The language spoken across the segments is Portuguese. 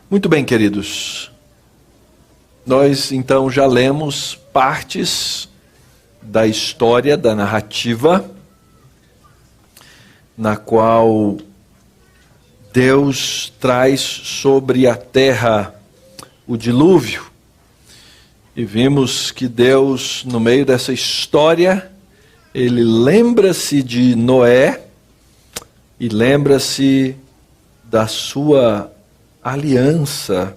Muito bem, queridos. Nós então já lemos partes da história, da narrativa, na qual Deus traz sobre a terra o dilúvio. E vimos que Deus, no meio dessa história, Ele lembra-se de Noé e lembra-se da sua aliança,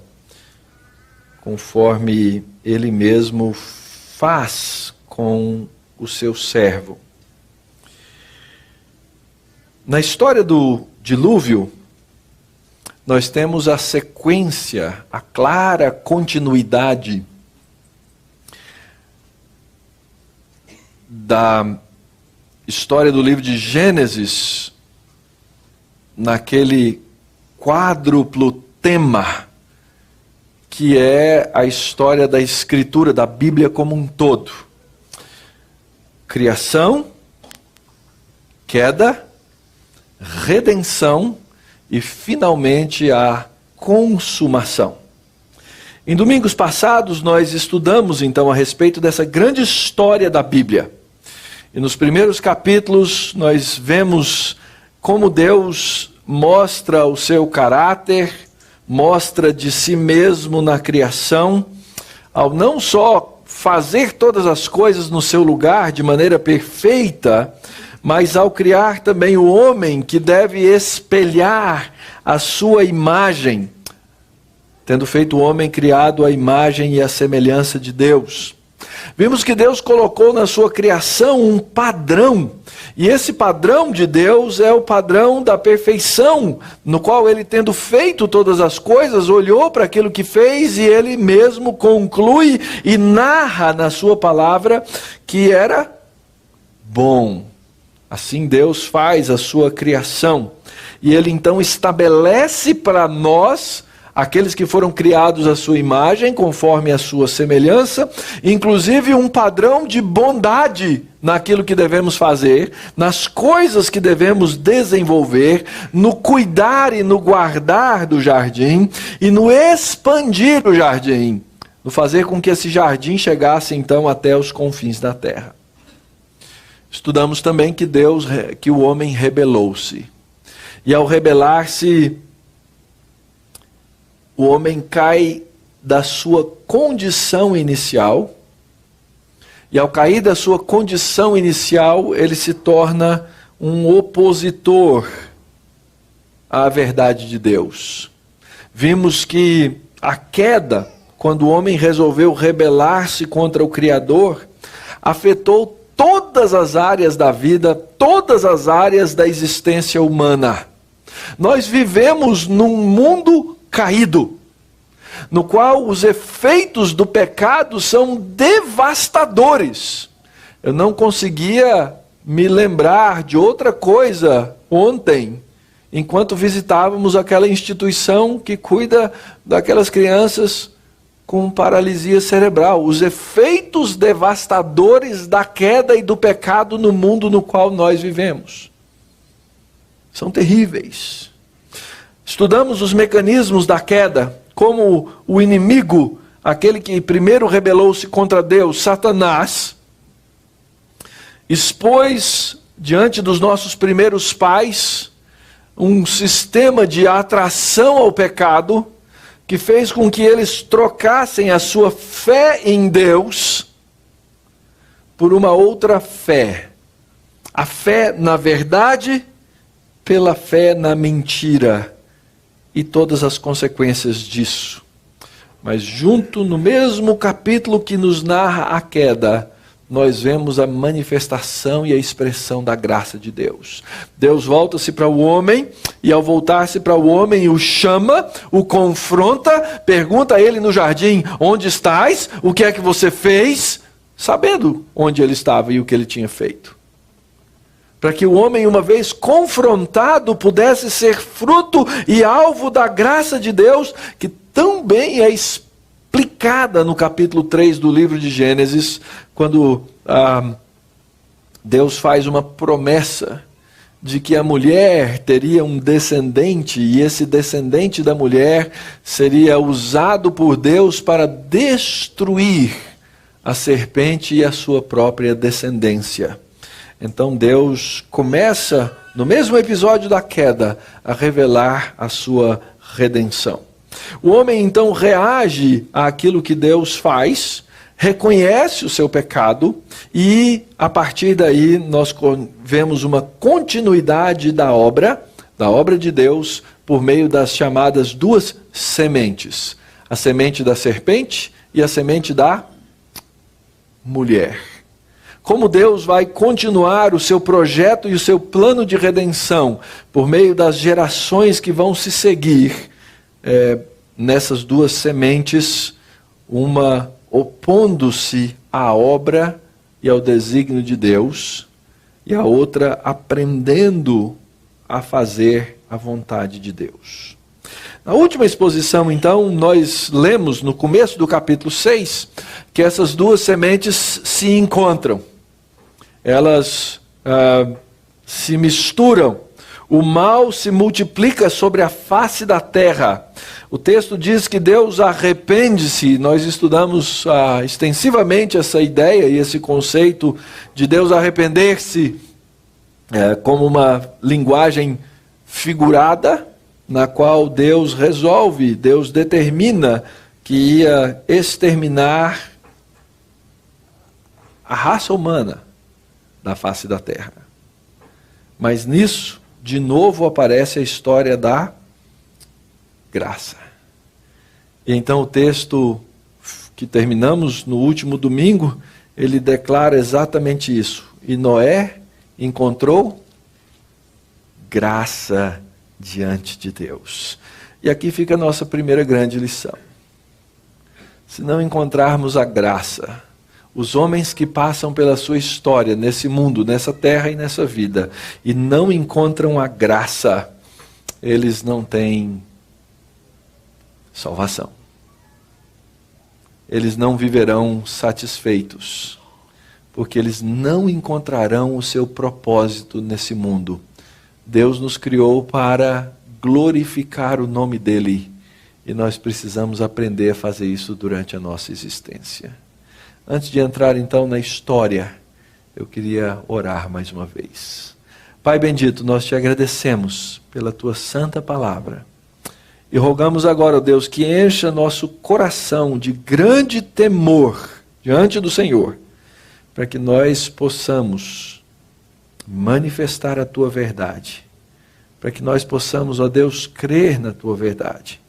conforme Ele mesmo faz com o seu servo. Na história do dilúvio, nós temos a sequência, a clara continuidade da história do livro de Gênesis, naquele quádruplo tema, que é a história da Escritura, da Bíblia como um todo. Criação, queda, redenção e, finalmente, a consumação. Em domingos passados, nós estudamos, então, a respeito dessa grande história da Bíblia. E nos primeiros capítulos, nós vemos como Deus mostra o seu caráter, mostra de si mesmo na criação, ao não só fazer todas as coisas no seu lugar de maneira perfeita, mas ao criar também o homem que deve espelhar a sua imagem, tendo feito o homem criado à imagem e à semelhança de Deus. Vimos que Deus colocou na sua criação um padrão, e esse padrão de Deus é o padrão da perfeição, no qual Ele, tendo feito todas as coisas, olhou para aquilo que fez e Ele mesmo conclui e narra na sua palavra que era bom. Assim Deus faz a sua criação, e Ele então estabelece para nós, aqueles que foram criados à sua imagem, conforme a sua semelhança, inclusive um padrão de bondade naquilo que devemos fazer, nas coisas que devemos desenvolver, no cuidar e no guardar do jardim, e no expandir o jardim, no fazer com que esse jardim chegasse então até os confins da terra. Estudamos também que o homem rebelou-se, e ao rebelar-se, o homem cai da sua condição inicial, e ao cair da sua condição inicial, ele se torna um opositor à verdade de Deus. Vimos que a queda, quando o homem resolveu rebelar-se contra o Criador, afetou todas as áreas da vida, todas as áreas da existência humana. Nós vivemos num mundo caído, no qual os efeitos do pecado são devastadores. Eu não conseguia me lembrar de outra coisa ontem, enquanto visitávamos aquela instituição que cuida daquelas crianças com paralisia cerebral. Os efeitos devastadores da queda e do pecado no mundo no qual nós vivemos são terríveis. Estudamos os mecanismos da queda, como o inimigo, aquele que primeiro rebelou-se contra Deus, Satanás, expôs diante dos nossos primeiros pais um sistema de atração ao pecado, que fez com que eles trocassem a sua fé em Deus por uma outra fé. A fé na verdade pela fé na mentira. E todas as consequências disso. Mas junto, no mesmo capítulo que nos narra a queda, nós vemos a manifestação e a expressão da graça de Deus. Deus volta-se para o homem, e ao voltar-se para o homem, o chama, o confronta, pergunta a ele no jardim: onde estás? O que é que você fez? Sabendo onde ele estava e o que ele tinha feito. Para que o homem, uma vez confrontado, pudesse ser fruto e alvo da graça de Deus, que também é explicada no capítulo 3 do livro de Gênesis, quando Deus faz uma promessa de que a mulher teria um descendente, e esse descendente da mulher seria usado por Deus para destruir a serpente e a sua própria descendência. Então Deus começa, no mesmo episódio da queda, a revelar a sua redenção. O homem então reage àquilo que Deus faz, reconhece o seu pecado e, a partir daí, nós vemos uma continuidade da obra de Deus, por meio das chamadas duas sementes. A semente da serpente e a semente da mulher. Como Deus vai continuar o seu projeto e o seu plano de redenção por meio das gerações que vão se seguir, nessas duas sementes, uma opondo-se à obra e ao desígnio de Deus, e a outra aprendendo a fazer a vontade de Deus. Na última exposição, então, nós lemos no começo do capítulo 6, que essas duas sementes se encontram. Elas se misturam. O mal se multiplica sobre a face da terra. O texto diz que Deus arrepende-se. Nós estudamos extensivamente essa ideia e esse conceito de Deus arrepender-se como uma linguagem figurada, na qual Deus resolve, Deus determina que ia exterminar a raça humana da face da terra. Mas nisso, de novo aparece a história da graça. E então o texto que terminamos no último domingo, ele declara exatamente isso. E Noé encontrou graça diante de Deus. E aqui fica a nossa primeira grande lição. Se não encontrarmos a graça, os homens que passam pela sua história, nesse mundo, nessa terra e nessa vida, e não encontram a graça, eles não têm salvação. Eles não viverão satisfeitos, porque eles não encontrarão o seu propósito nesse mundo. Deus nos criou para glorificar o nome dEle, e nós precisamos aprender a fazer isso durante a nossa existência. Antes de entrar então na história, eu queria orar mais uma vez. Pai bendito, nós te agradecemos pela tua santa palavra. E rogamos agora, ó Deus, que encha nosso coração de grande temor diante do Senhor, para que nós possamos manifestar a tua verdade, para que nós possamos, ó Deus, crer na tua verdade,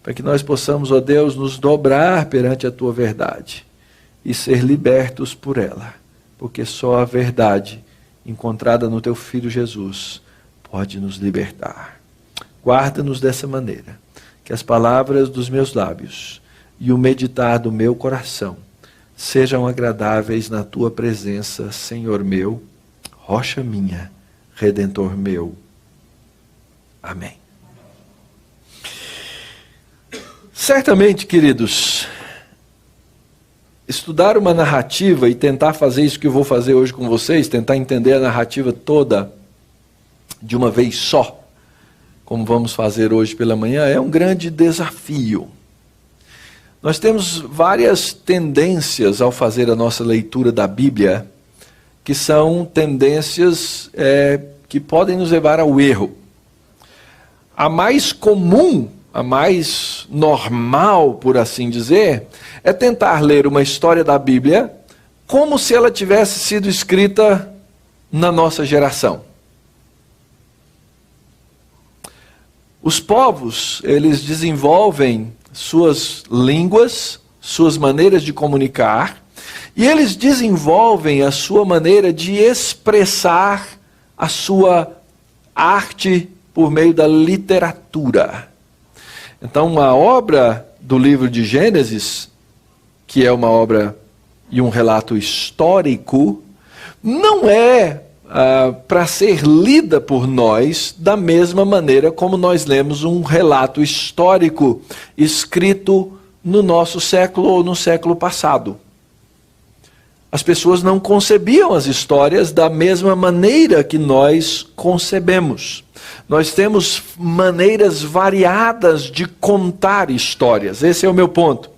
para que nós possamos, ó Deus, nos dobrar perante a tua verdade e ser libertos por ela, porque só a verdade encontrada no teu Filho Jesus pode nos libertar. Guarda-nos dessa maneira, que as palavras dos meus lábios e o meditar do meu coração sejam agradáveis na tua presença, Senhor meu, rocha minha, Redentor meu. Amém. Certamente, queridos, estudar uma narrativa e tentar fazer isso que eu vou fazer hoje com vocês, tentar entender a narrativa toda de uma vez só, como vamos fazer hoje pela manhã, é um grande desafio. Nós temos várias tendências ao fazer a nossa leitura da Bíblia, que são tendências que podem nos levar ao erro. A mais comum, a mais normal, por assim dizer, é tentar ler uma história da Bíblia como se ela tivesse sido escrita na nossa geração. Os povos, eles desenvolvem suas línguas, suas maneiras de comunicar, e eles desenvolvem a sua maneira de expressar a sua arte por meio da literatura. Então, uma obra do livro de Gênesis, que é uma obra e um relato histórico, não é para ser lida por nós da mesma maneira como nós lemos um relato histórico escrito no nosso século ou no século passado. as pessoas não concebiam as histórias da mesma maneira que nós concebemos. Nós temos maneiras variadas de contar histórias, esse é o meu ponto.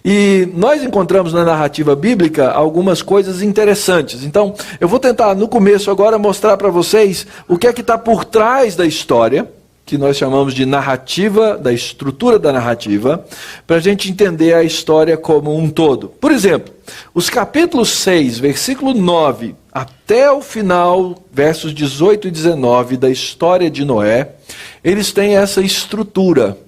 E nós encontramos na narrativa bíblica algumas coisas interessantes. Então, eu vou tentar no começo agora mostrar para vocês o que é que está por trás da história, que nós chamamos de narrativa, da estrutura da narrativa, para a gente entender a história como um todo. Por exemplo, os capítulos 6, versículo 9, até o final, versos 18 e 19 da história de Noé, eles têm essa estrutura.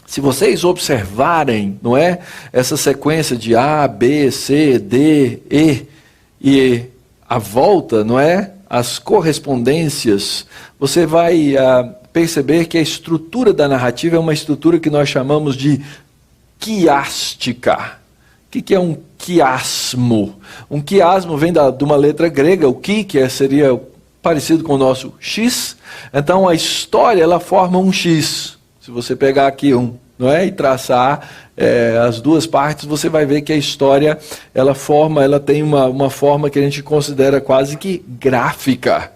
Se vocês observarem, não é, essa sequência de A, B, C, D, E a volta, não é, as correspondências, você vai perceber que a estrutura da narrativa é uma estrutura que nós chamamos de quiástica. O que é um quiasmo? Um quiasmo vem de uma letra grega, o qui, que seria parecido com o nosso X. Então a história ela forma um X. Se você pegar aqui não é, e traçar as duas partes, você vai ver que a história ela tem uma forma que a gente considera quase que gráfica.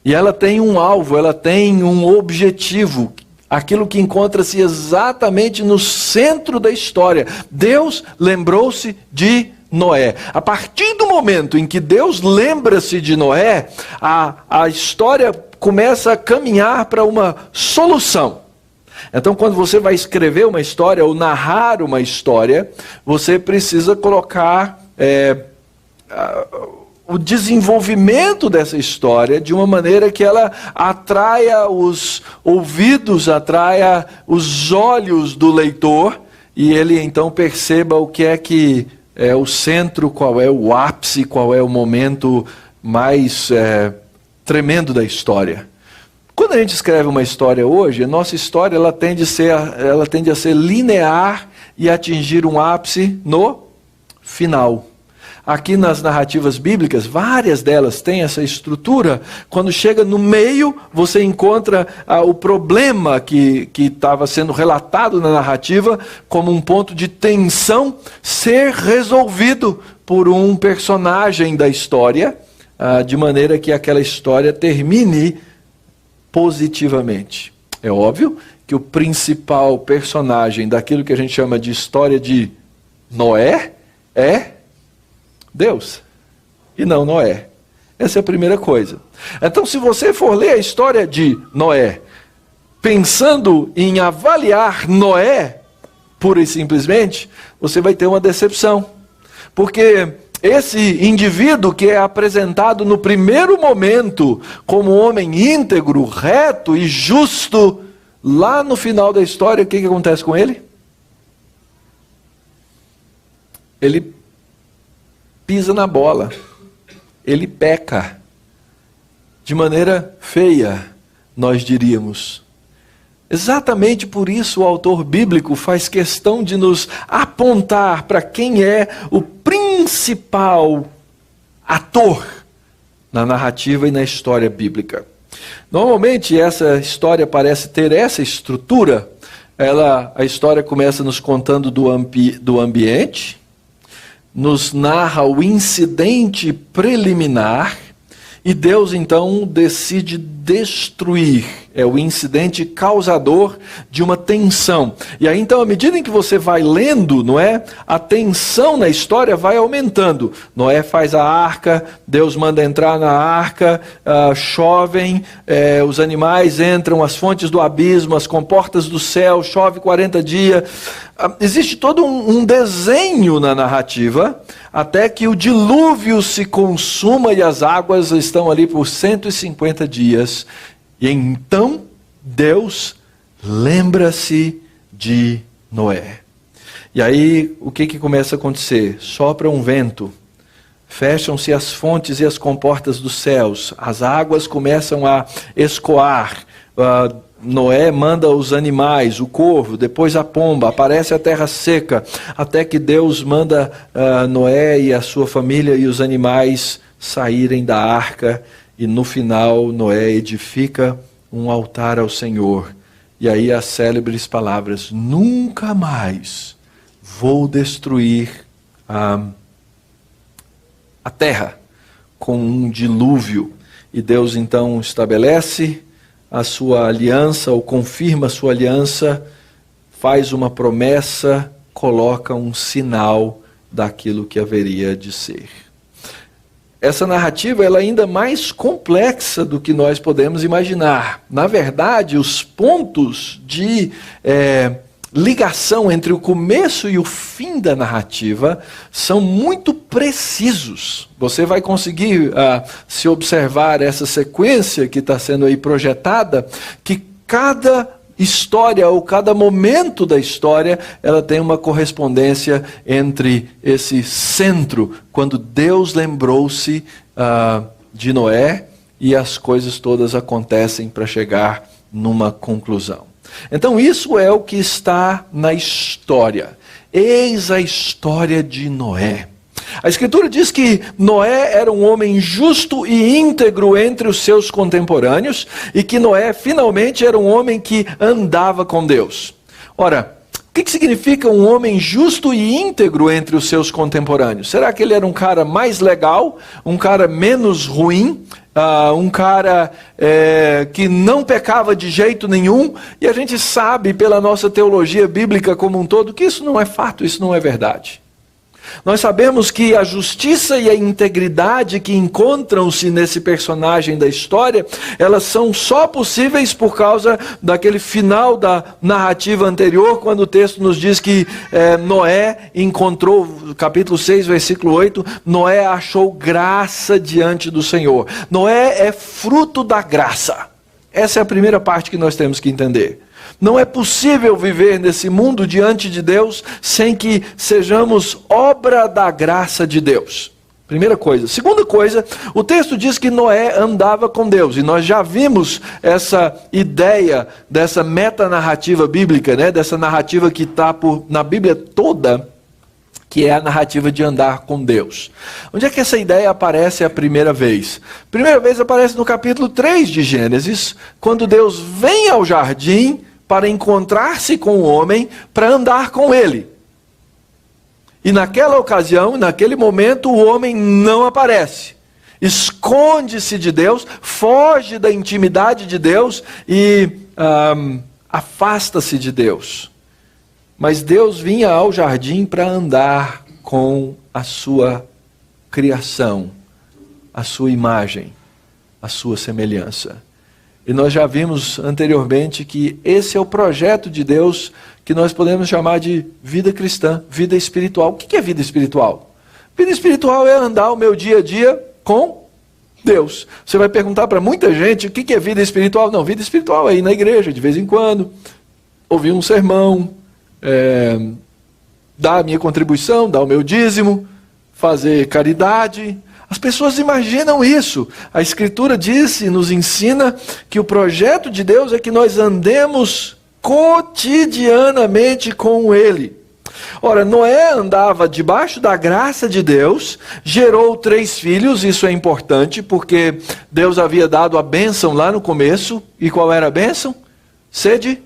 E ela tem um alvo, ela tem um objetivo, aquilo que encontra-se exatamente no centro da história. Deus lembrou-se de Noé. A partir do momento em que Deus lembra-se de Noé, a história começa a caminhar para uma solução. Então, quando você vai escrever uma história ou narrar uma história, você precisa colocar o desenvolvimento dessa história de uma maneira que ela atraia os ouvidos, atraia os olhos do leitor, e ele então perceba o que é o centro, qual é o ápice, qual é o momento mais tremendo da história. Quando a gente escreve uma história hoje, a nossa história ela tende a ser linear e atingir um ápice no final. Aqui nas narrativas bíblicas, várias delas têm essa estrutura. Quando chega no meio, você encontra o problema que estava sendo relatado na narrativa como um ponto de tensão ser resolvido por um personagem da história, de maneira que aquela história termine positivamente. É óbvio que o principal personagem daquilo que a gente chama de história de Noé é Deus, e não Noé. Essa é a primeira coisa. Então, se você for ler a história de Noé, pensando em avaliar Noé, pura e simplesmente, você vai ter uma decepção. Porque esse indivíduo que é apresentado no primeiro momento como homem íntegro, reto e justo, lá no final da história, o que acontece com ele? Ele pisa na bola, ele peca, de maneira feia, nós diríamos. Exatamente por isso o autor bíblico faz questão de nos apontar para quem é o principal ator na narrativa e na história bíblica. Normalmente essa história parece ter essa estrutura. A história começa nos contando do ambiente, nos narra o incidente preliminar, e Deus então decide destruir. É o incidente causador de uma tensão. E aí então, à medida em que você vai lendo, não é? A tensão na história vai aumentando. Noé faz a arca, Deus manda entrar na arca, chovem, os animais entram, as fontes do abismo, as comportas do céu, chove 40 dias. Existe todo um desenho na narrativa, até que o dilúvio se consuma e as águas estão ali por 150 dias. E então Deus lembra-se de Noé. E aí o que começa a acontecer? Sopra um vento, fecham-se as fontes e as comportas dos céus, as águas começam a escoar, Noé manda os animais, o corvo, depois a pomba, aparece a terra seca, até que Deus manda Noé e a sua família e os animais saírem da arca, e no final Noé edifica um altar ao Senhor. E aí as célebres palavras: nunca mais vou destruir a terra com um dilúvio. E Deus então estabelece a sua aliança, ou confirma a sua aliança, faz uma promessa, coloca um sinal daquilo que haveria de ser. Essa narrativa ela é ainda mais complexa do que nós podemos imaginar. Na verdade, os pontos de ligação entre o começo e o fim da narrativa são muito precisos. Você vai conseguir, se observar essa sequência que está sendo aí projetada, que cada história ou cada momento da história, ela tem uma correspondência entre esse centro, quando Deus lembrou-se de Noé e as coisas todas acontecem para chegar numa conclusão. Então isso é o que está na história. Eis a história de Noé. A Escritura diz que Noé era um homem justo e íntegro entre os seus contemporâneos e que Noé finalmente era um homem que andava com Deus. Ora, o que significa um homem justo e íntegro entre os seus contemporâneos? Será que ele era um cara mais legal, um cara menos ruim, um cara que não pecava de jeito nenhum? E a gente sabe pela nossa teologia bíblica como um todo que isso não é fato, isso não é verdade. Nós sabemos que a justiça e a integridade que encontram-se nesse personagem da história, elas são só possíveis por causa daquele final da narrativa anterior, quando o texto nos diz que Noé encontrou, capítulo 6, versículo 8, Noé achou graça diante do Senhor. Noé é fruto da graça. Essa é a primeira parte que nós temos que entender. Não é possível viver nesse mundo diante de Deus sem que sejamos obra da graça de Deus. Primeira coisa. Segunda coisa, o texto diz que Noé andava com Deus. E nós já vimos essa ideia dessa metanarrativa bíblica, né? Dessa narrativa que está na Bíblia toda, que é a narrativa de andar com Deus. Onde é que essa ideia aparece a primeira vez? A primeira vez aparece no capítulo 3 de Gênesis, quando Deus vem ao jardim para encontrar-se com o homem, para andar com ele. E naquela ocasião, naquele momento, o homem não aparece. Esconde-se de Deus, foge da intimidade de Deus e afasta-se de Deus. Mas Deus vinha ao jardim para andar com a sua criação, a sua imagem, a sua semelhança. E nós já vimos anteriormente que esse é o projeto de Deus que nós podemos chamar de vida cristã, vida espiritual. O que é vida espiritual? Vida espiritual é andar o meu dia a dia com Deus. Você vai perguntar para muita gente o que é vida espiritual. Não, vida espiritual é ir na igreja de vez em quando, ouvir um sermão, dar a minha contribuição, dar o meu dízimo, fazer caridade. As pessoas imaginam isso. A Escritura diz e nos ensina que o projeto de Deus é que nós andemos cotidianamente com Ele. Ora, Noé andava debaixo da graça de Deus, gerou 3 filhos, isso é importante, porque Deus havia dado a bênção lá no começo. E qual era a bênção? Sede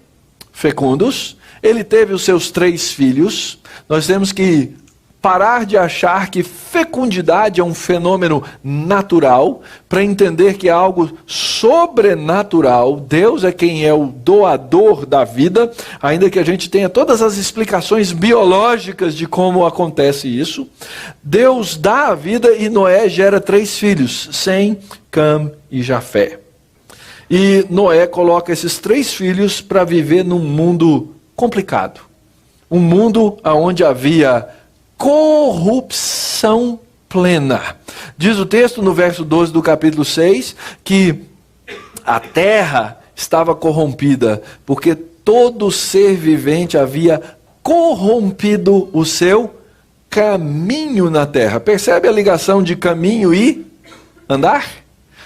fecundos. Ele teve os seus 3 filhos. Nós temos que parar de achar que fecundidade é um fenômeno natural, para entender que é algo sobrenatural. Deus é quem é o doador da vida, ainda que a gente tenha todas as explicações biológicas de como acontece isso. Deus dá a vida e Noé gera 3 filhos, Sem, Cam e Jafé. E Noé coloca esses 3 filhos para viver num mundo complicado. Um mundo onde havia corrupção plena. Diz o texto no verso 12 do capítulo 6 que a terra estava corrompida, porque todo ser vivente havia corrompido o seu caminho na terra. Percebe a ligação de caminho e andar?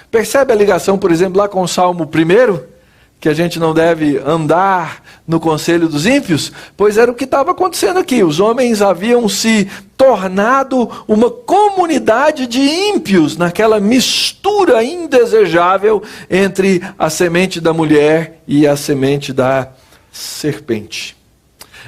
Percebe a ligação, por exemplo, lá com o Salmo 1? Que a gente não deve andar no conselho dos ímpios? Pois era o que estava acontecendo aqui. Os homens haviam se tornado uma comunidade de ímpios, naquela mistura indesejável entre a semente da mulher e a semente da serpente.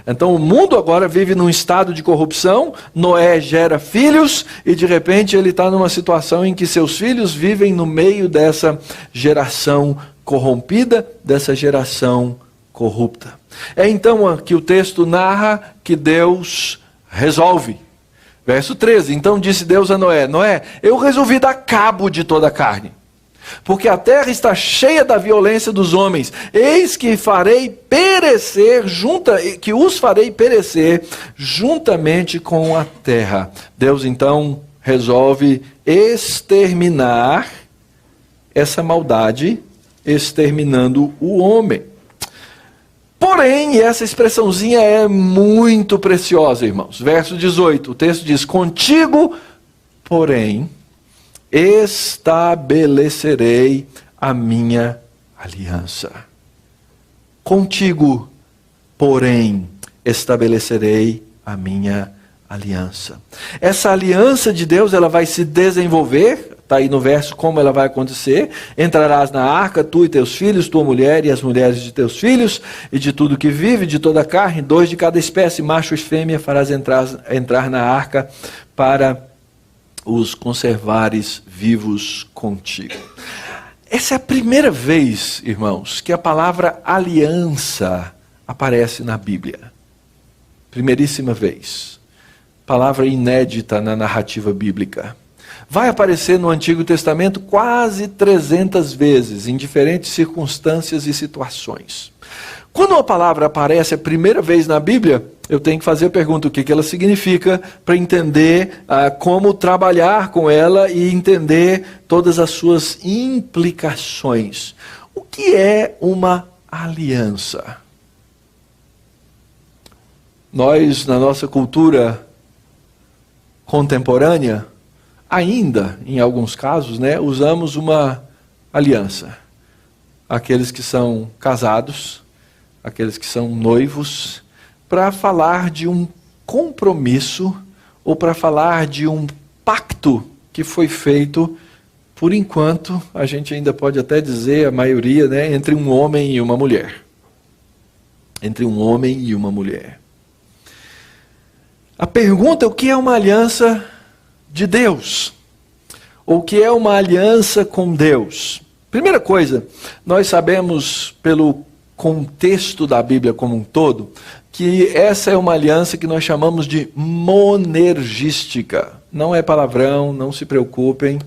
Então o mundo agora vive num estado de corrupção, Noé gera filhos e de repente ele está numa situação em que seus filhos vivem no meio dessa geração corrompida, dessa geração corrupta. É então que o texto narra que Deus resolve. Verso 13, então disse Deus a Noé, Noé, eu resolvi dar cabo de toda a carne, porque a terra está cheia da violência dos homens, eis que os farei perecer juntamente com a terra. Deus então resolve exterminar essa maldade, exterminando o homem. Porém, essa expressãozinha é muito preciosa, irmãos. Verso 18, o texto diz, contigo, porém, estabelecerei a minha aliança. Contigo, porém, estabelecerei a minha aliança. Essa aliança de Deus, ela vai se desenvolver. Está aí no verso como ela vai acontecer. Entrarás na arca, tu e teus filhos, tua mulher e as mulheres de teus filhos, e de tudo que vive, de toda a carne, 2 de cada espécie, macho e fêmea, farás entrar na arca para os conservares vivos contigo. Essa é a primeira vez, irmãos, que a palavra aliança aparece na Bíblia. Primeiríssima vez. Palavra inédita na narrativa bíblica. Vai aparecer no Antigo Testamento quase 300 vezes, em diferentes circunstâncias e situações. Quando a palavra aparece a primeira vez na Bíblia, eu tenho que fazer a pergunta, o que ela significa, para entender como trabalhar com ela e entender todas as suas implicações. O que é uma aliança? Nós, na nossa cultura contemporânea, ainda, em alguns casos, usamos uma aliança. Aqueles que são casados, aqueles que são noivos, para falar de um compromisso ou para falar de um pacto que foi feito, por enquanto, a gente ainda pode até dizer, a maioria, entre um homem e uma mulher. Entre um homem e uma mulher. A pergunta é o que é uma aliança de Deus, ou o que é uma aliança com Deus. Primeira coisa, nós sabemos pelo contexto da Bíblia como um todo, que essa é uma aliança que nós chamamos de monergística. Não é palavrão, não se preocupem.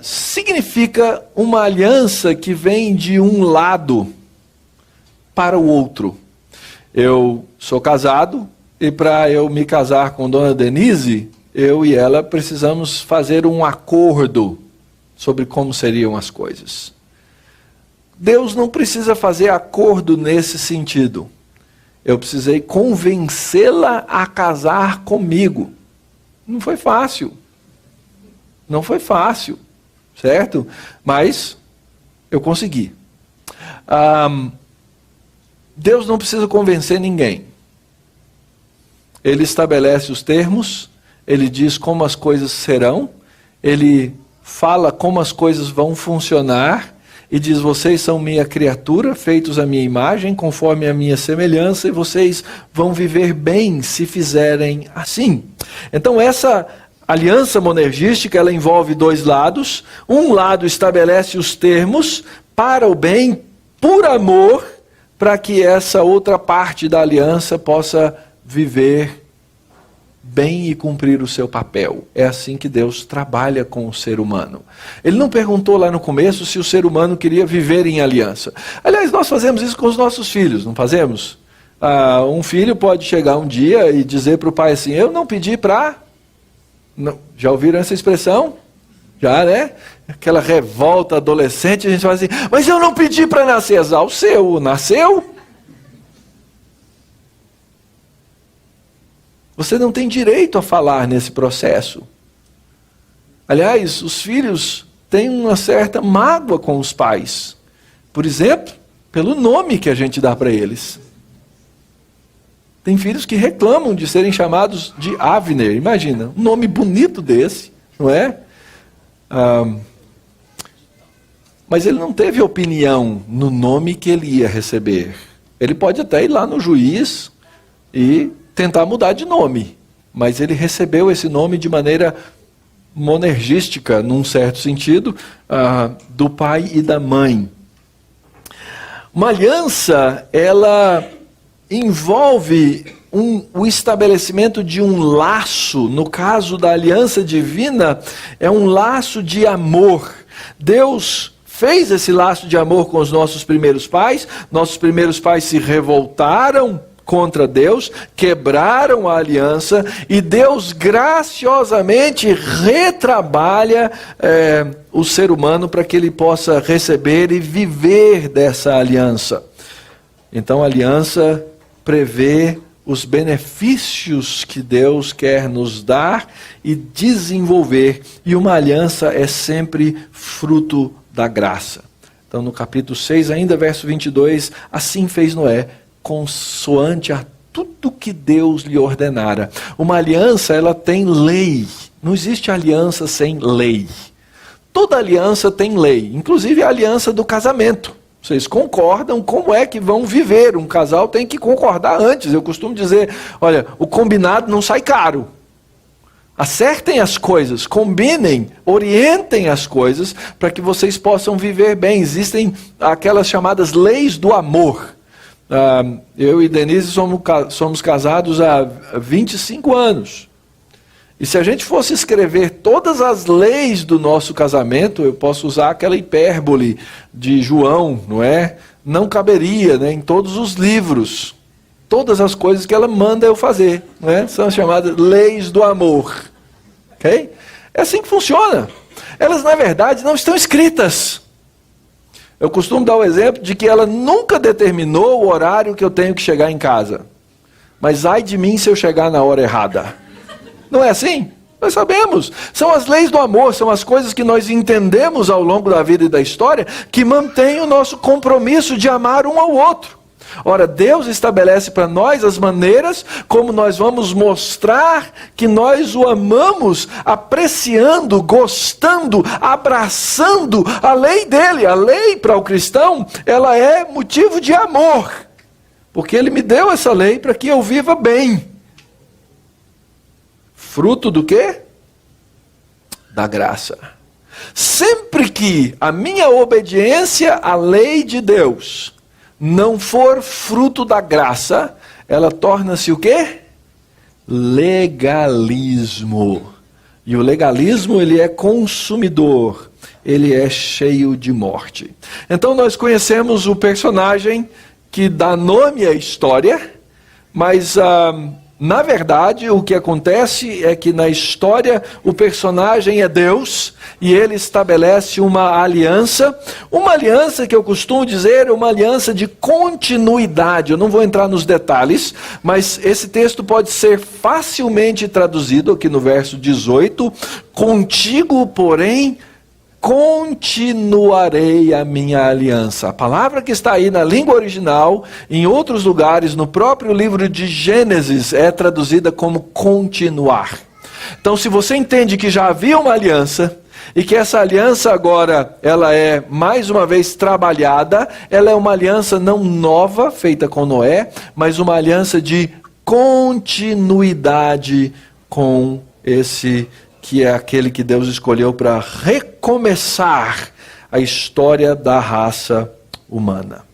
Significa uma aliança que vem de um lado para o outro. Eu sou casado e para eu me casar com Dona Denise, eu e ela precisamos fazer um acordo sobre como seriam as coisas. Deus não precisa fazer acordo nesse sentido. Eu precisei convencê-la a casar comigo. Não foi fácil. Não foi fácil, certo? Mas eu consegui. Deus não precisa convencer ninguém. Ele estabelece os termos, ele diz como as coisas serão, ele fala como as coisas vão funcionar, e diz, vocês são minha criatura, feitos à minha imagem, conforme a minha semelhança, e vocês vão viver bem se fizerem assim. Então essa aliança monergística, ela envolve dois lados. Um lado estabelece os termos para o bem, por amor, para que essa outra parte da aliança possa viver bem e cumprir o seu papel. É assim que Deus trabalha com o ser humano. Ele não perguntou lá no começo se o ser humano queria viver em aliança. Aliás, nós fazemos isso com os nossos filhos, não fazemos? Um filho pode chegar um dia e dizer para o pai assim, eu não pedi para... Já ouviram essa expressão? Já, né? Aquela revolta adolescente, a gente fala assim, mas eu não pedi para nascer. O seu nasceu? Você não tem direito a falar nesse processo. Aliás, os filhos têm uma certa mágoa com os pais. Por exemplo, pelo nome que a gente dá para eles. Tem filhos que reclamam de serem chamados de Avner. Imagina, um nome bonito desse, não é? Mas ele não teve opinião no nome que ele ia receber. Ele pode até ir lá no juiz e tentar mudar de nome. Mas ele recebeu esse nome de maneira monergística, num certo sentido, do pai e da mãe. Uma aliança, ela envolve o estabelecimento de um laço. No caso da aliança divina, é um laço de amor. Deus fez esse laço de amor com os nossos primeiros pais se revoltaram contra Deus, quebraram a aliança, e Deus graciosamente retrabalha o ser humano para que ele possa receber e viver dessa aliança. Então a aliança prevê os benefícios que Deus quer nos dar e desenvolver, e uma aliança é sempre fruto da graça. Então no capítulo 6, ainda verso 22, assim fez Noé, consoante a tudo que Deus lhe ordenara. Uma aliança, ela tem lei. Não existe aliança sem lei. Toda aliança tem lei, inclusive a aliança do casamento. Vocês concordam como é que vão viver. Um casal tem que concordar antes. Eu costumo dizer, olha, o combinado não sai caro. Acertem as coisas, combinem, orientem as coisas para que vocês possam viver bem. Existem aquelas chamadas leis do amor. Eu e Denise somos casados há 25 anos. E se a gente fosse escrever todas as leis do nosso casamento, eu posso usar aquela hipérbole de João, não é? Não caberia, né, em todos os livros. Todas as coisas que ela manda eu fazer, não é? São chamadas leis do amor. Ok? É assim que funciona. Elas, na verdade, não estão escritas. Eu costumo dar o exemplo de que ela nunca determinou o horário que eu tenho que chegar em casa. Mas ai de mim se eu chegar na hora errada. Não é assim? Nós sabemos. São as leis do amor, são as coisas que nós entendemos ao longo da vida e da história que mantêm o nosso compromisso de amar um ao outro. Ora, Deus estabelece para nós as maneiras como nós vamos mostrar que nós o amamos, apreciando, gostando, abraçando a lei dele. A lei para o cristão, ela é motivo de amor, porque ele me deu essa lei para que eu viva bem. Fruto do quê? Da graça. Sempre que a minha obediência à lei de Deus não for fruto da graça, ela torna-se o quê? Legalismo. E o legalismo, ele é consumidor, ele é cheio de morte. Então nós conhecemos o personagem que dá nome à história, mas na verdade o que acontece é que na história o personagem é Deus, e ele estabelece uma aliança que eu costumo dizer, uma aliança de continuidade. Eu não vou entrar nos detalhes, mas esse texto pode ser facilmente traduzido aqui no verso 18, contigo, porém, continuarei a minha aliança. A palavra que está aí na língua original, em outros lugares, no próprio livro de Gênesis, é traduzida como continuar. Então, se você entende que já havia uma aliança, e que essa aliança agora, ela é mais uma vez trabalhada, ela é uma aliança não nova, feita com Noé, mas uma aliança de continuidade com esse que é aquele que Deus escolheu para recomeçar a história da raça humana.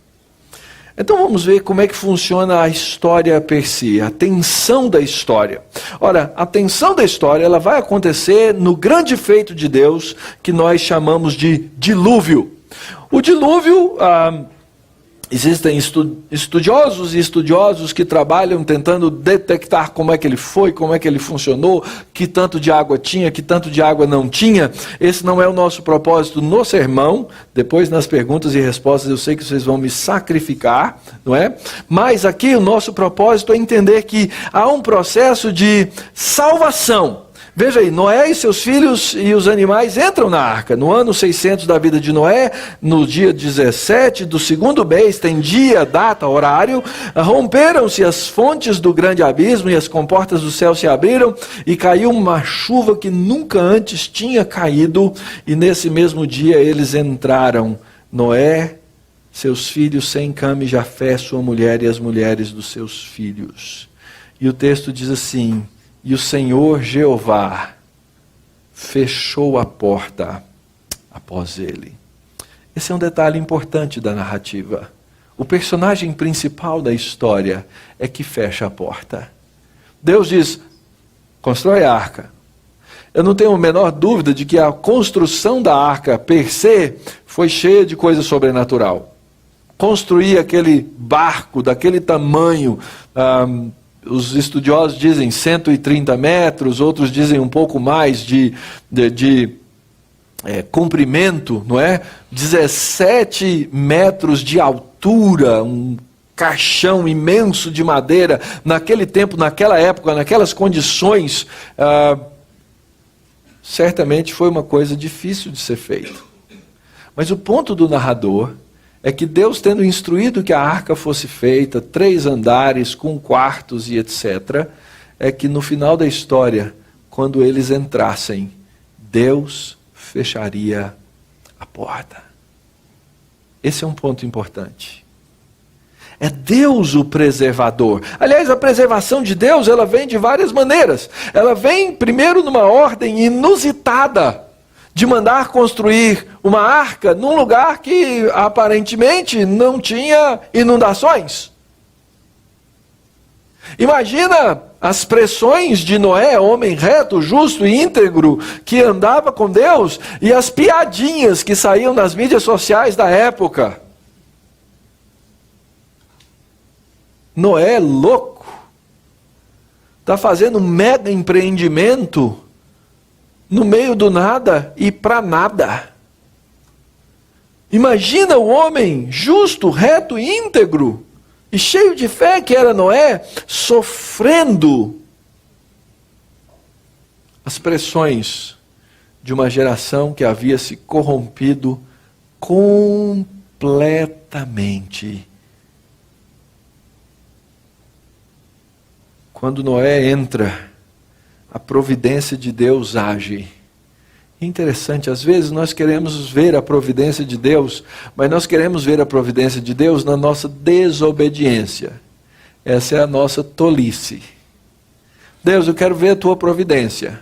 Então vamos ver como é que funciona a história per si, a tensão da história. Ora, a tensão da história, ela vai acontecer no grande feito de Deus, que nós chamamos de dilúvio. O dilúvio, existem estudiosos e estudiosos que trabalham tentando detectar como é que ele foi, como é que ele funcionou, que tanto de água tinha, que tanto de água não tinha. Esse não é o nosso propósito no sermão. Depois nas perguntas e respostas eu sei que vocês vão me sacrificar, não é? Mas aqui o nosso propósito é entender que há um processo de salvação. Veja aí, Noé e seus filhos e os animais entram na arca. No ano 600 da vida de Noé, no dia 17 do segundo mês, tem dia, data, horário, romperam-se as fontes do grande abismo e as comportas do céu se abriram e caiu uma chuva que nunca antes tinha caído, e nesse mesmo dia eles entraram, Noé, seus filhos Sem, Cam e Jafé, sua mulher e as mulheres dos seus filhos. E o texto diz assim: e o Senhor Jeová fechou a porta após ele. Esse é um detalhe importante da narrativa. O personagem principal da história é que fecha a porta. Deus diz: constrói a arca. Eu não tenho a menor dúvida de que a construção da arca per se foi cheia de coisa sobrenatural. Construir aquele barco daquele tamanho, os estudiosos dizem 130 metros, outros dizem um pouco mais de comprimento, não é? 17 metros de altura, um caixão imenso de madeira, naquele tempo, naquela época, naquelas condições, certamente foi uma coisa difícil de ser feito. Mas o ponto do narrador é que Deus, tendo instruído que a arca fosse feita, 3 andares, com quartos e etc., é que no final da história, quando eles entrassem, Deus fecharia a porta. Esse é um ponto importante. É Deus o preservador. Aliás, a preservação de Deus, ela vem de várias maneiras. Ela vem primeiro numa ordem inusitada, de mandar construir uma arca num lugar que aparentemente não tinha inundações. Imagina as pressões de Noé, homem reto, justo e íntegro, que andava com Deus, e as piadinhas que saíam nas mídias sociais da época. Noé, louco, está fazendo um mega empreendimento no meio do nada e para nada. Imagina o homem justo, reto e íntegro, e cheio de fé que era Noé, sofrendo as pressões de uma geração que havia se corrompido completamente. Quando Noé entra, a providência de Deus age. Interessante, às vezes nós queremos ver a providência de Deus, mas nós queremos ver a providência de Deus na nossa desobediência. Essa é a nossa tolice. Deus, eu quero ver a tua providência,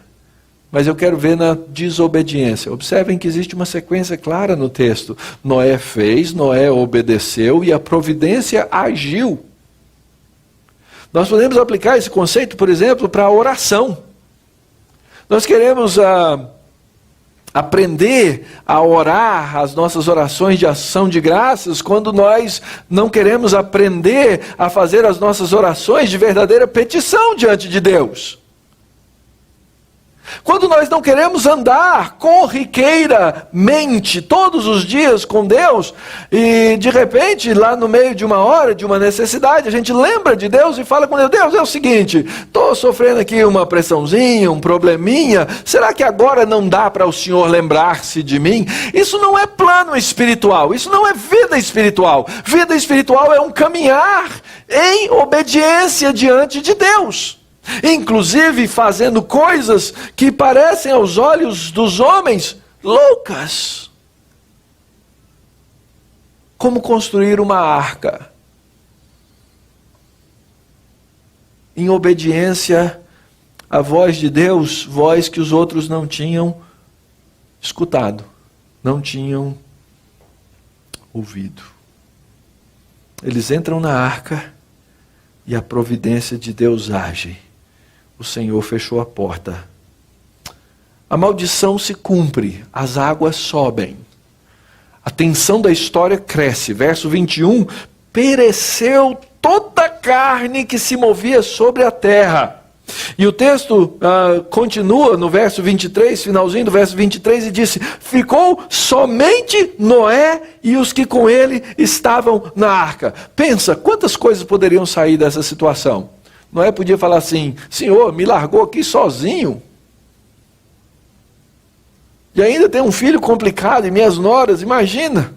mas eu quero ver na desobediência. Observem que existe uma sequência clara no texto. Noé fez, Noé obedeceu e a providência agiu. Nós podemos aplicar esse conceito, por exemplo, para a oração. Nós queremos aprender a orar as nossas orações de ação de graças, quando nós não queremos aprender a fazer as nossas orações de verdadeira petição diante de Deus. Quando nós não queremos andar corriqueiramente todos os dias com Deus, e de repente, lá no meio de uma hora, de uma necessidade, a gente lembra de Deus e fala com Deus: Deus, é o seguinte, estou sofrendo aqui uma pressãozinha, um probleminha, será que agora não dá para o Senhor lembrar-se de mim? Isso não é plano espiritual, isso não é vida espiritual. Vida espiritual é um caminhar em obediência diante de Deus. Inclusive fazendo coisas que parecem aos olhos dos homens loucas. Como construir uma arca em obediência à voz de Deus, voz que os outros não tinham escutado, não tinham ouvido. Eles entram na arca e a providência de Deus age. O Senhor fechou a porta. A maldição se cumpre, as águas sobem. A tensão da história cresce. Verso 21, pereceu toda a carne que se movia sobre a terra. E o texto continua no verso 23, finalzinho do verso 23, e disse: ficou somente Noé e os que com ele estavam na arca. Pensa, quantas coisas poderiam sair dessa situação? Noé podia falar assim: Senhor, me largou aqui sozinho. E ainda tem um filho complicado e minhas noras, imagina.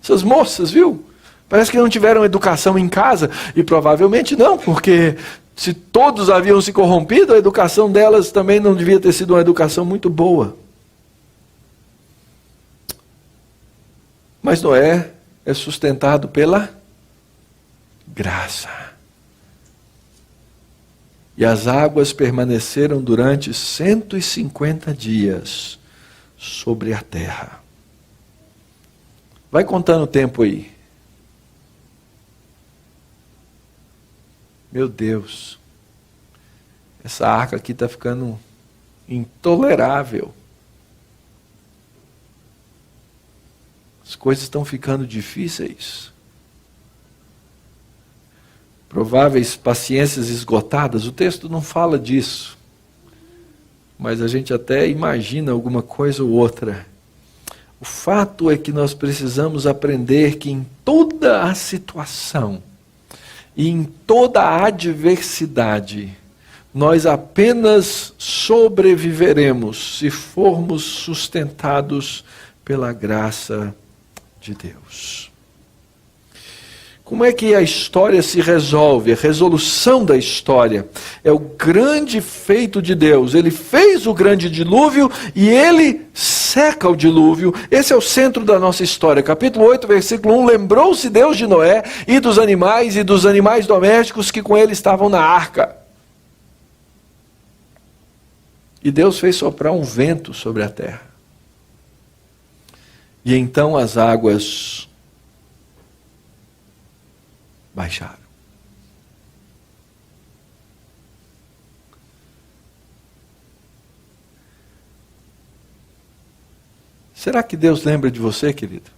Essas moças, viu? Parece que não tiveram educação em casa. E provavelmente não, porque se todos haviam se corrompido, a educação delas também não devia ter sido uma educação muito boa. Mas Noé é sustentado pela graça. E as águas permaneceram durante 150 dias sobre a terra. Vai contando o tempo aí. Meu Deus, essa arca aqui está ficando intolerável. As coisas estão ficando difíceis. Prováveis paciências esgotadas. O texto não fala disso, mas a gente até imagina alguma coisa ou outra. O fato é que nós precisamos aprender que em toda a situação e em toda a adversidade, nós apenas sobreviveremos se formos sustentados pela graça de Deus. Como é que a história se resolve? A resolução da história é o grande feito de Deus. Ele fez o grande dilúvio e ele seca o dilúvio. Esse é o centro da nossa história. Capítulo 8, versículo 1. Lembrou-se Deus de Noé e dos animais domésticos que com ele estavam na arca. E Deus fez soprar um vento sobre a terra. E então as águas baixaram. Será que Deus lembra de você, querido?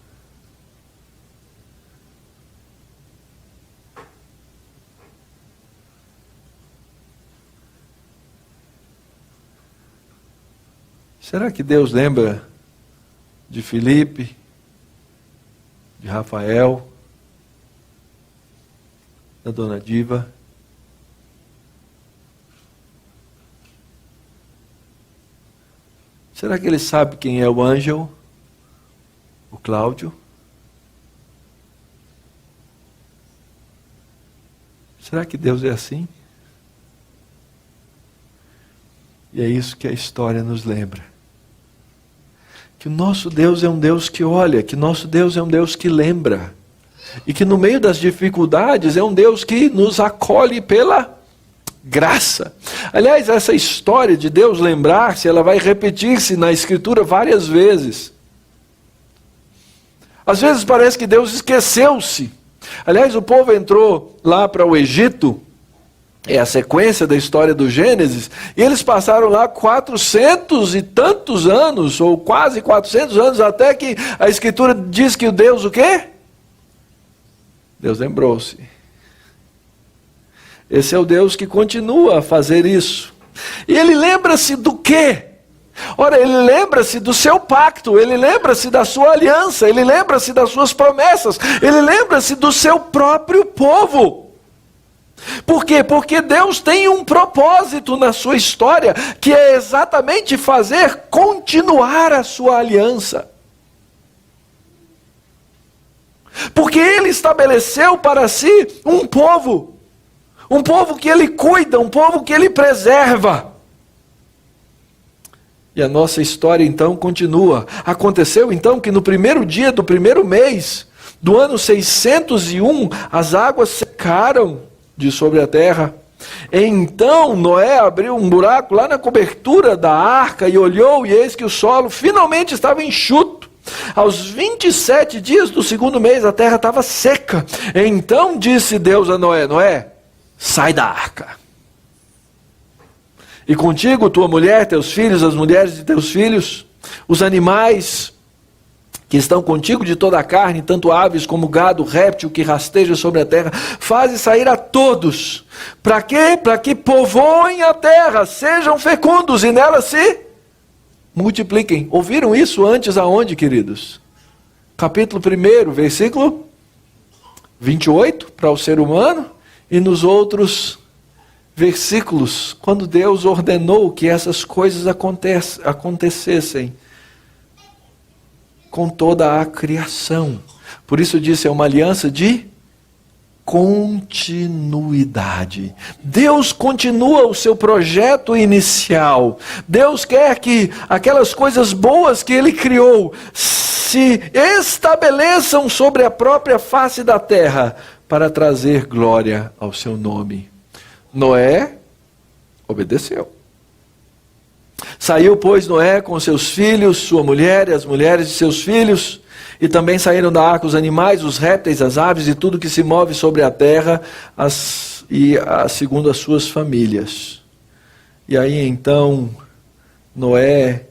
Será que Deus lembra de Felipe, de Rafael, da dona Diva? Será que ele sabe quem é o Ângelo? O Cláudio? Será que Deus é assim? E é isso que a história nos lembra. Que o nosso Deus é um Deus que olha, que nosso Deus é um Deus que lembra. E que no meio das dificuldades é um Deus que nos acolhe pela graça. Aliás, essa história de Deus lembrar-se, ela vai repetir-se na Escritura várias vezes. Às vezes parece que Deus esqueceu-se. Aliás, o povo entrou lá para o Egito, é a sequência da história do Gênesis, e eles passaram lá 400 e tantos anos, ou quase 400 anos, até que a Escritura diz que o Deus o quê? Deus lembrou-se. Esse é o Deus que continua a fazer isso. E ele lembra-se do quê? Ora, ele lembra-se do seu pacto, ele lembra-se da sua aliança, ele lembra-se das suas promessas, ele lembra-se do seu próprio povo. Por quê? Porque Deus tem um propósito na sua história, que é exatamente fazer continuar a sua aliança. Porque ele estabeleceu para si um povo que ele cuida, um povo que ele preserva. E a nossa história então continua. Aconteceu então que no primeiro dia do primeiro mês do ano 601, as águas secaram de sobre a terra. Então Noé abriu um buraco lá na cobertura da arca e olhou, e eis que o solo finalmente estava enxuto. Aos 27 dias do segundo mês a terra estava seca. Então disse Deus a Noé: Noé, sai da arca. E contigo tua mulher, teus filhos, as mulheres de teus filhos, os animais que estão contigo de toda a carne, tanto aves como gado, réptil que rasteja sobre a terra, faze sair a todos. Para quê? Para que povoem a terra, sejam fecundos e nela se multipliquem. Ouviram isso antes aonde, queridos? Capítulo 1, versículo 28, para o ser humano, e nos outros versículos, quando Deus ordenou que essas coisas acontecessem com toda a criação. Por isso disse, é uma aliança de continuidade. Deus continua o seu projeto inicial. Deus quer que aquelas coisas boas que Ele criou se estabeleçam sobre a própria face da terra para trazer glória ao seu nome. Noé obedeceu. Saiu, pois, Noé com seus filhos, sua mulher e as mulheres de seus filhos, e também saíram da arca os animais, os répteis, as aves e tudo que se move sobre a terra, segundo as suas famílias. E aí então, Noé,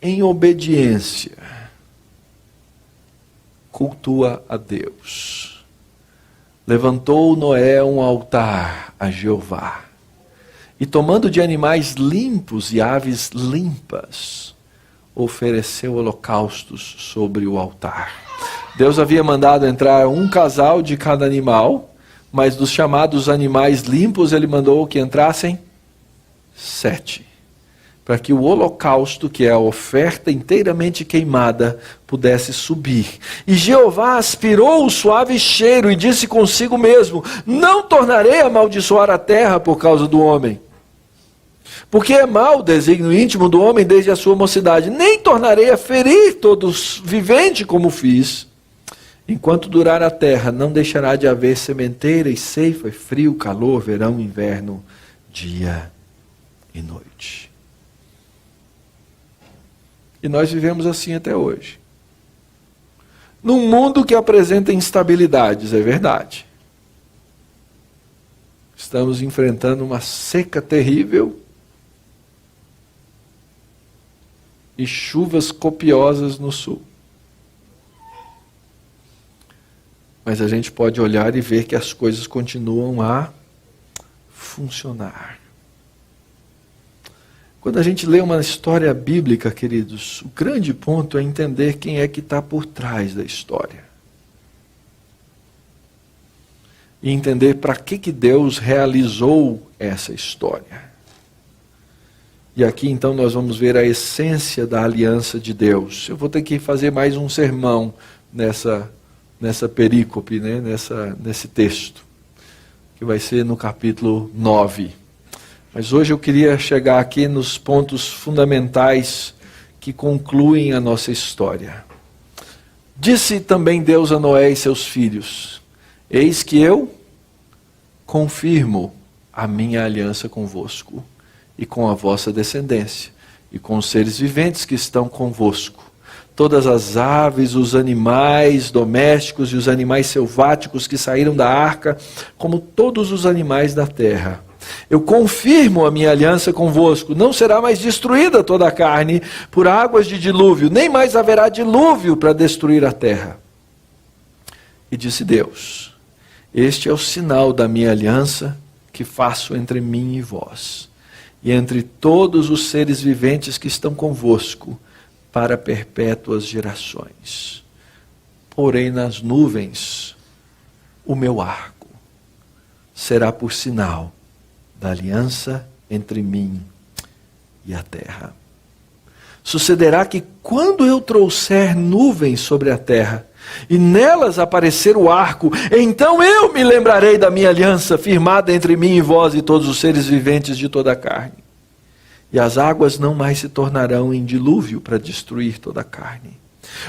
em obediência, cultua a Deus. Levantou Noé um altar a Jeová, e tomando de animais limpos e aves limpas, ofereceu holocaustos sobre o altar. Deus havia mandado entrar um casal de cada animal, mas dos chamados animais limpos ele mandou que entrassem 7. Para que o holocausto, que é a oferta inteiramente queimada, pudesse subir. E Jeová aspirou o suave cheiro e disse consigo mesmo: não tornarei a amaldiçoar a terra por causa do homem. Porque é mau o desígnio íntimo do homem desde a sua mocidade. Nem tornarei a ferir todos vivente como fiz. Enquanto durar a terra, não deixará de haver sementeira e ceifa, frio, calor, verão, inverno, dia e noite. E nós vivemos assim até hoje. Num mundo que apresenta instabilidades, é verdade. Estamos enfrentando uma seca terrível e chuvas copiosas no sul. Mas a gente pode olhar e ver que as coisas continuam a funcionar. Quando a gente lê uma história bíblica, queridos, o grande ponto é entender quem é que está por trás da história. E entender para que Deus realizou essa história. E aqui então nós vamos ver a essência da aliança de Deus. Eu vou ter que fazer mais um sermão nessa perícope, né? nesse texto, que vai ser no capítulo 9. Mas hoje eu queria chegar aqui nos pontos fundamentais que concluem a nossa história. Disse também Deus a Noé e seus filhos: eis que eu confirmo a minha aliança convosco e com a vossa descendência e com os seres viventes que estão convosco. Todas as aves, os animais domésticos e os animais selváticos que saíram da arca, como todos os animais da terra. Eu confirmo a minha aliança convosco, não será mais destruída toda a carne por águas de dilúvio, nem mais haverá dilúvio para destruir a terra. E disse Deus: este é o sinal da minha aliança que faço entre mim e vós, e entre todos os seres viventes que estão convosco, para perpétuas gerações. Porém nas nuvens, o meu arco será por sinal da aliança entre mim e a terra. Sucederá que quando eu trouxer nuvens sobre a terra, e nelas aparecer o arco, então eu me lembrarei da minha aliança, firmada entre mim e vós e todos os seres viventes de toda a carne. E as águas não mais se tornarão em dilúvio para destruir toda a carne.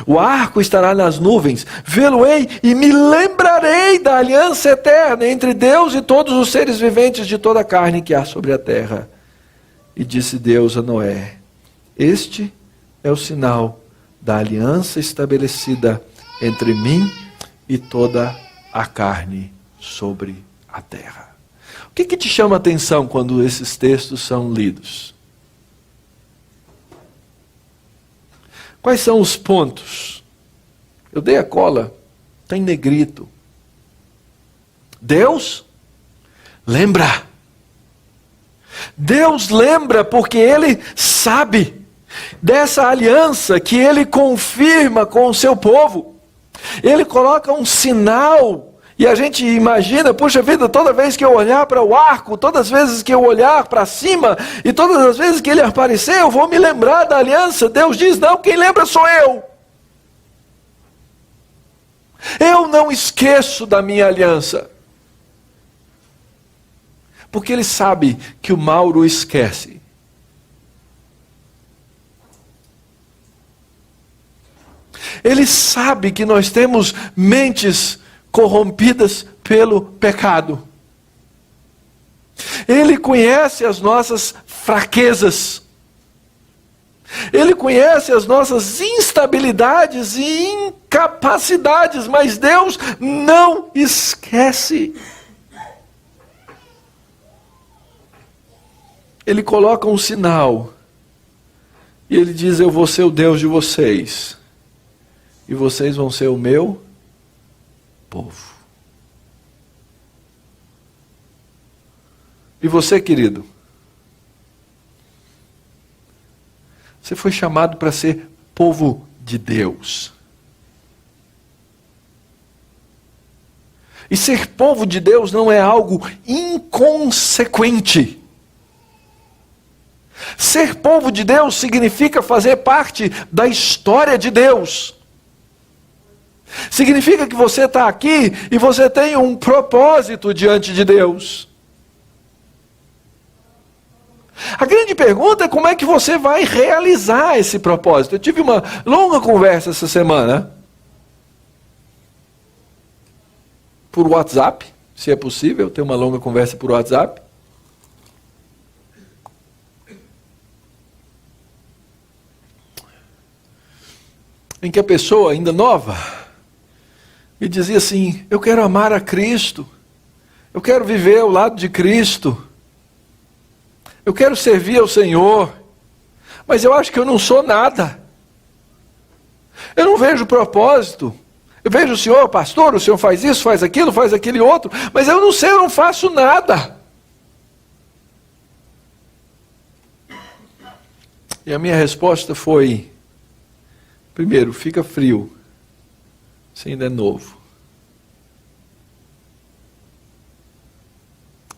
O arco estará nas nuvens, vê-lo-ei e me lembrarei da aliança eterna entre Deus e todos os seres viventes de toda a carne que há sobre a terra. E disse Deus a Noé: este é o sinal da aliança estabelecida entre mim e toda a carne sobre a terra. O que te chama a atenção quando esses textos são lidos? Quais são os pontos? Eu dei a cola, está em negrito. Deus lembra. Deus lembra porque Ele sabe dessa aliança que Ele confirma com o seu povo. Ele coloca um sinal. E a gente imagina, puxa vida, toda vez que eu olhar para o arco, todas as vezes que eu olhar para cima, e todas as vezes que ele aparecer, eu vou me lembrar da aliança. Deus diz: não, quem lembra sou eu. Eu não esqueço da minha aliança. Porque ele sabe que o Mauro esquece. Ele sabe que nós temos mentes corrompidas pelo pecado. Ele conhece as nossas fraquezas. Ele conhece as nossas instabilidades e incapacidades, mas Deus não esquece. Ele coloca um sinal e ele diz: eu vou ser o Deus de vocês e vocês vão ser o meu povo. E você, querido? Você foi chamado para ser povo de Deus. E ser povo de Deus não é algo inconsequente. Ser povo de Deus significa fazer parte da história de Deus. Significa que você está aqui e você tem um propósito diante de Deus. A grande pergunta é como é que você vai realizar esse propósito. Eu tive uma longa conversa essa semana, por WhatsApp, se é possível ter uma longa conversa por WhatsApp. Em que a pessoa, ainda nova, me dizia assim: eu quero amar a Cristo, eu quero viver ao lado de Cristo, eu quero servir ao Senhor, mas eu acho que eu não sou nada. Eu não vejo propósito. Eu vejo o senhor, pastor, o senhor faz isso, faz aquele outro, mas eu não sei, eu não faço nada. E a minha resposta foi: primeiro, fica frio, você ainda é novo.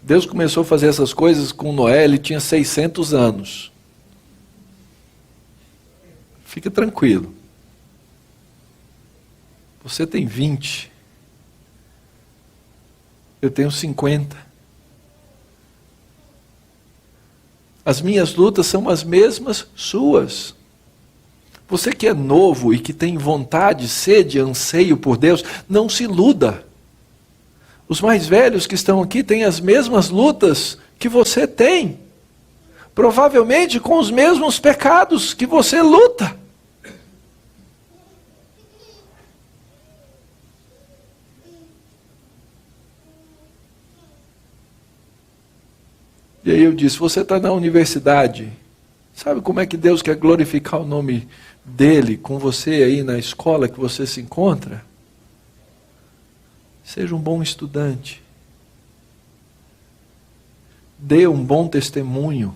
Deus começou a fazer essas coisas com Noé, ele tinha 600 anos. Fica tranquilo. Você tem 20. Eu tenho 50. As minhas lutas são as mesmas suas. Você que é novo e que tem vontade, sede, anseio por Deus, não se iluda. Os mais velhos que estão aqui têm as mesmas lutas que você tem. Provavelmente com os mesmos pecados que você luta. E aí eu disse: você está na universidade, sabe como é que Deus quer glorificar o nome dele com você aí na escola que você se encontra? Seja um bom estudante. Dê um bom testemunho.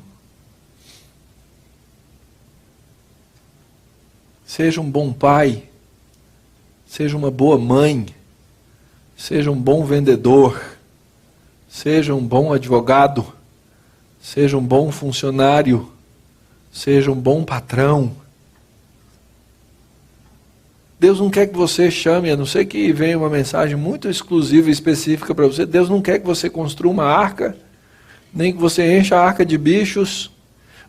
Seja um bom pai. Seja uma boa mãe. Seja um bom vendedor. Seja um bom advogado. Seja um bom funcionário. Seja um bom patrão. Deus não quer que você chame, a não ser que venha uma mensagem muito exclusiva e específica para você. Deus não quer que você construa uma arca, nem que você encha a arca de bichos,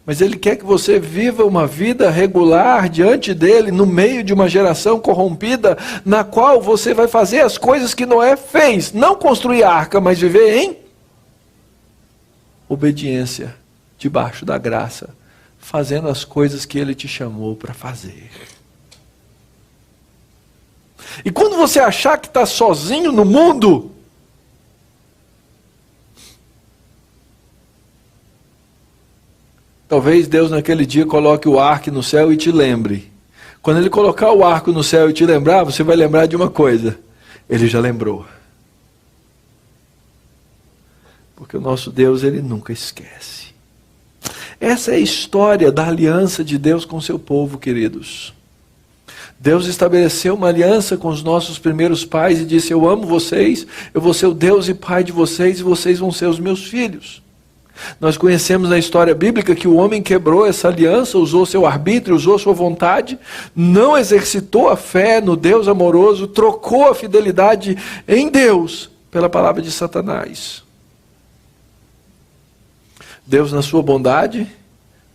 mas Ele quer que você viva uma vida regular diante dEle, no meio de uma geração corrompida, na qual você vai fazer as coisas que Noé fez. Não construir a arca, mas viver em obediência, debaixo da graça, fazendo as coisas que Ele te chamou para fazer. E quando você achar que está sozinho no mundo, talvez Deus naquele dia coloque o arco no céu e te lembre. Quando Ele colocar o arco no céu e te lembrar, você vai lembrar de uma coisa: Ele já lembrou. Porque o nosso Deus, Ele nunca esquece. Essa é a história da aliança de Deus com o seu povo, queridos. Deus estabeleceu uma aliança com os nossos primeiros pais e disse: eu amo vocês, eu vou ser o Deus e Pai de vocês e vocês vão ser os meus filhos. Nós conhecemos na história bíblica que o homem quebrou essa aliança, usou seu arbítrio, usou sua vontade, não exercitou a fé no Deus amoroso, trocou a fidelidade em Deus pela palavra de Satanás. Deus, na sua bondade,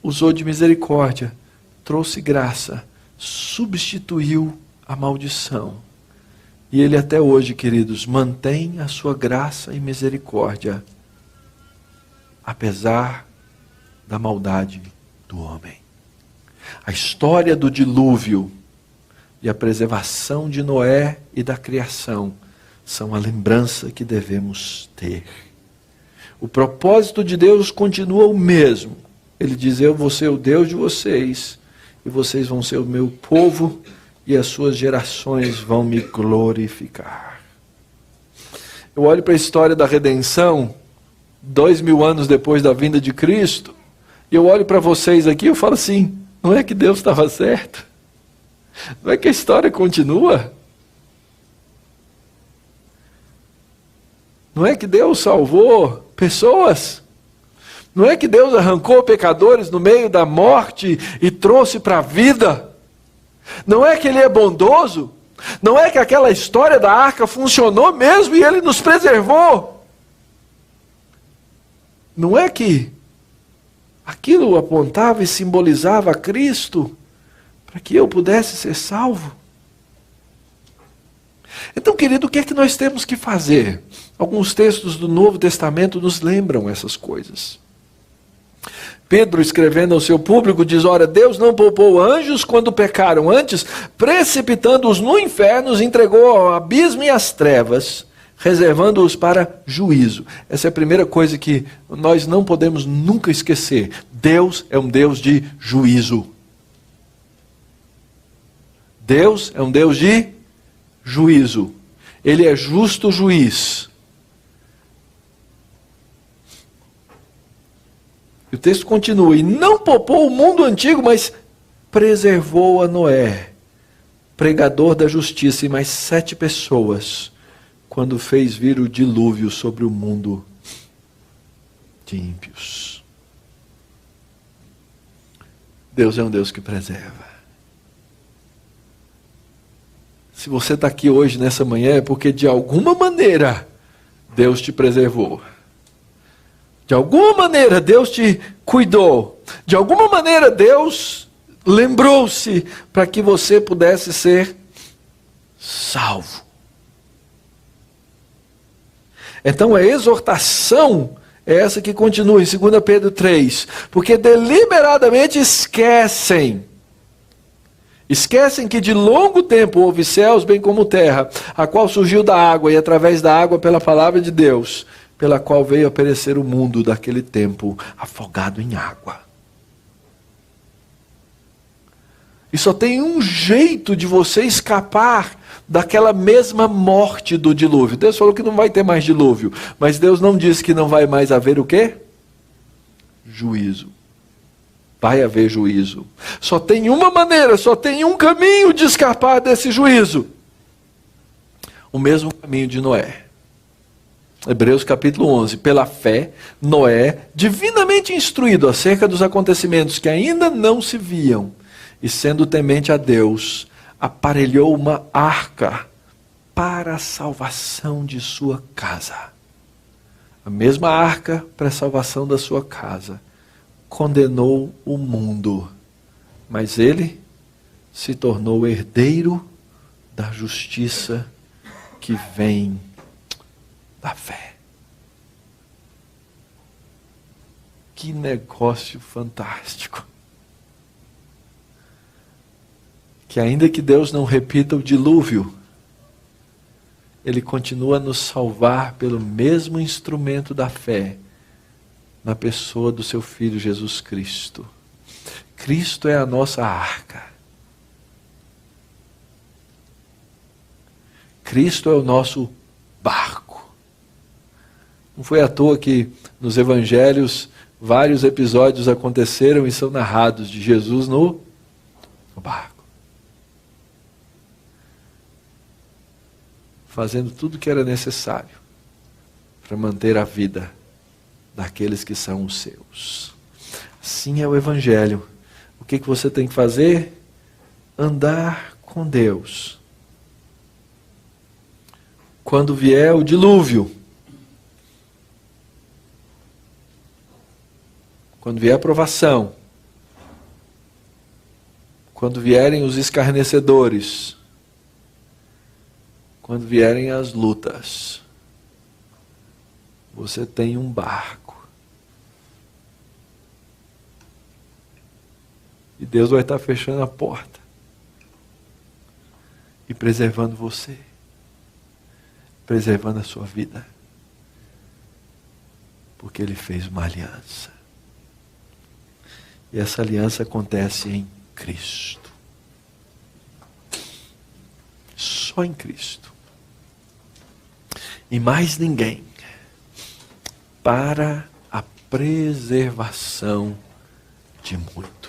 usou de misericórdia, trouxe graça, substituiu a maldição. E Ele até hoje, queridos, mantém a sua graça e misericórdia apesar da maldade do homem. A história do dilúvio e a preservação de Noé e da criação são a lembrança que devemos ter. O propósito de Deus continua o mesmo. Ele diz: eu vou ser o Deus de vocês, e vocês vão ser o meu povo, e as suas gerações vão me glorificar. Eu olho para a história da redenção, 2000 anos depois da vinda de Cristo, e eu olho para vocês aqui e eu falo assim: não é que Deus estava certo? Não é que a história continua? Não é que Deus salvou pessoas? Não é que Deus arrancou pecadores no meio da morte e trouxe para a vida? Não é que Ele é bondoso? Não é que aquela história da arca funcionou mesmo e Ele nos preservou? Não é que aquilo apontava e simbolizava Cristo para que eu pudesse ser salvo? Então, querido, o que é que nós temos que fazer? Alguns textos do Novo Testamento nos lembram essas coisas. Pedro, escrevendo ao seu público, diz: ora, Deus não poupou anjos quando pecaram, antes, precipitando-os no inferno, os entregou ao abismo e às trevas, reservando-os para juízo. Essa é a primeira coisa que nós não podemos nunca esquecer. Deus é um Deus de juízo. Deus é um Deus de juízo. Ele é justo juiz. E o texto continua: e não poupou o mundo antigo, mas preservou a Noé, pregador da justiça, e mais 7 pessoas, quando fez vir o dilúvio sobre o mundo de ímpios. Deus é um Deus que preserva. Se você está aqui hoje, nessa manhã, é porque de alguma maneira Deus te preservou. De alguma maneira Deus te cuidou. De alguma maneira Deus lembrou-se para que você pudesse ser salvo. Então a exortação é essa que continua em 2 Pedro 3. Porque deliberadamente esquecem que de longo tempo houve céus bem como terra, a qual surgiu da água e através da água pela palavra de Deus, pela qual veio a perecer o mundo daquele tempo, afogado em água. E só tem um jeito de você escapar daquela mesma morte do dilúvio. Deus falou que não vai ter mais dilúvio, mas Deus não disse que não vai mais haver o quê? Juízo. Vai haver juízo. Só tem uma maneira, só tem um caminho de escapar desse juízo. O mesmo caminho de Noé. Hebreus capítulo 11. Pela fé, Noé, divinamente instruído acerca dos acontecimentos que ainda não se viam, e sendo temente a Deus, aparelhou uma arca para a salvação de sua casa. A mesma arca para a salvação da sua casa condenou o mundo, mas ele se tornou herdeiro da justiça que vem da fé. Que negócio fantástico! Que ainda que Deus não repita o dilúvio, Ele continua a nos salvar pelo mesmo instrumento da fé, na pessoa do seu Filho Jesus Cristo. Cristo é a nossa arca. Cristo é o nosso barco. Não foi à toa que nos evangelhos vários episódios aconteceram e são narrados de Jesus no barco, fazendo tudo o que era necessário para manter a vida daqueles que são os seus. Assim é o Evangelho. O que você tem que fazer? Andar com Deus. Quando vier o dilúvio, quando vier a provação, quando vierem os escarnecedores, quando vierem as lutas, você tem um barco E Deus vai estar fechando a porta e preservando você, preservando a sua vida, porque Ele fez uma aliança. E essa aliança acontece em Cristo. Só em Cristo. E mais ninguém. Para a preservação de muitos.